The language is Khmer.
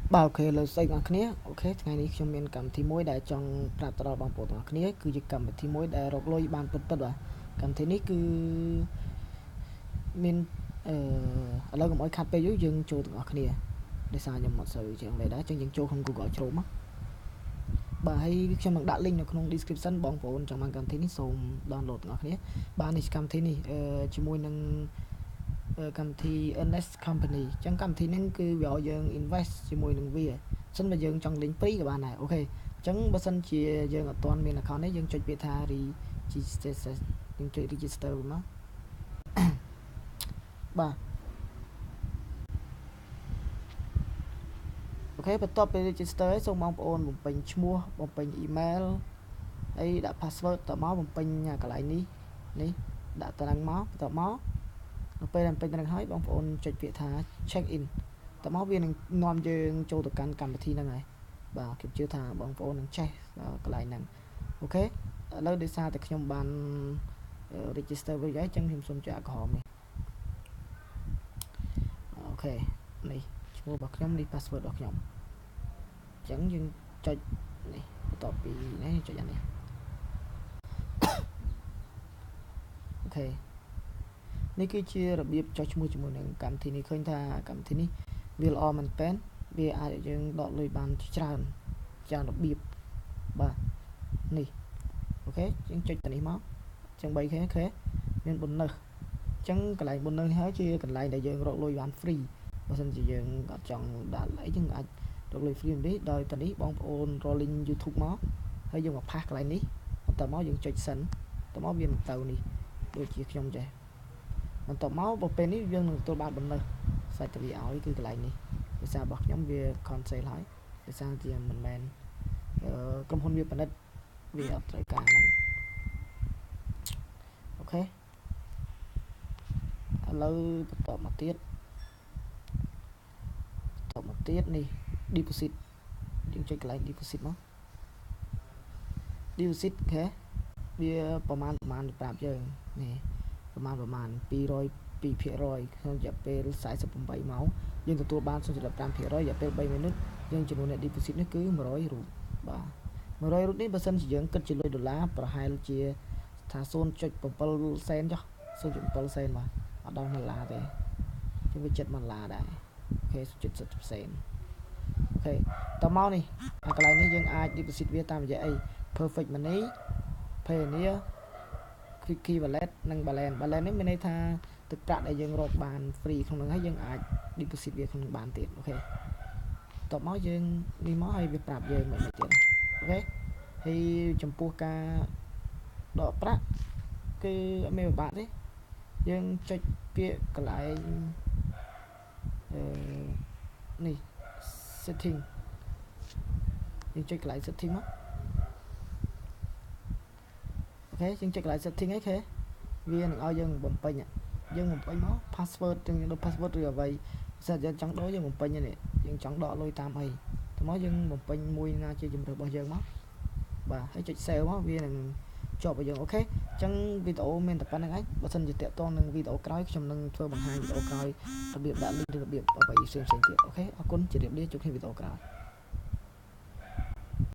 Bảo ok là xây ngọc kia ok ngày nàyខ្ញុំមានកម្មវិធីមួយដែលចង់ប្រាប់ទៅដល់បងប្អូនទាំងអស់គ្នាគឺជាកម្មវិធីមួយដែលរកលុយបានពិតៗបាទកម្មវិធីនេះគឺមានឥឡូវកុំឲ្យខាត់ពេលយូរយើងចូលទាំងអស់គ្នាដោយសារខ្ញុំអត់សូវជាងដែរអញ្ចឹងយើងចូលក្នុង Google Chrome បាទហើយខ្ញុំនឹងដាក់ link នៅក្នុង description បងប្អូនចង់បានកម្មវិធីនេះសូម download ទាំងអស់គ្នាបាទនេះកម្មវិធីនេះជាមួយនឹងកម្មវិធី NS Company អញ្ចឹងកម្មវិធីនេះគឺវាឲ្យយើង invest ជាមួយនឹងវាសិនបើយើងចង់លេង free ក៏បានដែរអូខេអញ្ចឹងបើសិនជាយើងអត់ទាន់មាន account នេះយើងចុចពាក្យថា register យើងចុច register មកបាទអូខេបន្ទាប់ពី register ហើយសូមបងប្អូនបំពេញឈ្មោះបំពេញ email ហើយដាក់ password តមកបំពេញកន្លែងនេះដាក់តារាងមកបន្ទាប់មកនៅពេលបំពេញតារាងហើយបងប្អូនចុចពាក្យថា check in តមកវានឹងនាំយើងចូលទៅកាន់កម្មវិធីហ្នឹងហើយបាទខ្ញុំជឿថាបងប្អូននឹងចេះកន្លែងហ្នឹងអូខេឥឡូវដោយសារតែខ្ញុំបាន register វិញហើយអញ្ចឹងខ្ញុំសូមចុចអាក្រហមនេះអូខេនេះឈ្មោះរបស់ខ្ញុំនេះ password របស់ខ្ញុំអញ្ចឹងយើងចុចនេះបន្ទាប់ពីនេះចុចអានេះអូខេនេះគឺជារបៀបចុះឈ្មោះជាមួយនឹងកម្មវិធីនេះឃើញថាកម្មវិធីនេះវាល្អមែនតើវាអាចឲ្យយើងដកលុយបានច្រើនរបៀបបាទនេះអូខេយើងចុចទៅនេះមកចឹង 3K អូខេមាន bonus អញ្ចឹងកន្លែង bonus នេះហើយជាកន្លែងដែលយើងរកលុយបាន free បើមិនជាយើងអត់ចង់ដាក់អីយើងអាចរកលុយ free នេះដោយតនេះបងប្អូន rolling YouTube មកហើយយើងមកផាសកន្លែងនេះបន្ទាប់មកយើងចុចសិនបន្ទាប់មកវានឹងទៅនេះដូចជាខ្ញុំចេះបន្ទាប់មកបើពេលនេះយើងនឹងទទួលបាន bonus សាច់ទៅវាឲ្យគឺកន្លែងនេះភាសារបស់ខ្ញុំវា cancel ហើយភាសាជាមិនមែនក្រុមហ៊ុនវាផលិតវាអត់ត្រូវការហ្នឹងអូខេឥឡូវបន្តមកទៀតនេះ deposit យើងចុចកន្លែង deposit មក deposit អូខេវាប្រមាណប្រាប់យើងនេះប្រមាណ202% ក្នុងរយៈពេល48ម៉ោងយើងទទួលបាន 0.5% រយៈពេល3មីនិតយើងចំនួនអ្នក deposit នេះគឺ100រូបបាទ100រូបនេះបើសិនជាយើងគិតជាលុយដុល្លារប្រហែលជាថា 0.7 សេនចុះ 0.7 សេនបាទអត់ដល់ដុល្លារទេជាវាចិត្ត1ដុល្លារដែរអូខេ 0.70 សេនអូខេតមកនេះកន្លែងនេះយើងអាច deposit វាតាមរយៈអី Perfect Money Payoneer Quickie Wallet និង Balance នេះមានន័យថាទឹកប្រាក់ដែលយើងរកបាន free ក្នុងនោះហើយយើងអាច deposit វាក្នុងបានទៀតអូខេតមកយើងនេះមកហើយវាប្រាប់យើងមិនទៀតអូខេហើយចំពោះការដកប្រាក់គឺអត់មានពិបាកទេយើងចុចពាក្យកន្លែងនេះ setting យើងចុចកន្លែង setting មកអូខេយើងចុចកន្លែង setting អីគេវានឹងឲ្យយើងបំពេញមក password ទាំងដូច password ឬអ្វីស្អាតយើងចង់ដូរយើងបំពេញនេះយើងចង់ដកលុយតាមអីទៅមកយើងបំពេញមួយណាជាជំរឿរបស់យើងមកបាទហើយចុច save មកវានឹងជាប់ឲ្យយើងអូខេអញ្ចឹងវីដេអូមានតែប៉ុណ្្នឹងឯងបើសិនជាតាក់ទងនឹងវីដេអូក្រោយខ្ញុំនឹងធ្វើបង្ហាញវីដេអូក្រោយរបៀបដាក់ link ឬរបៀបអ្វីផ្សេងទៀតអូខេអរគុណជម្រាបលាជួបគ្នាវីដេអូក្រោយ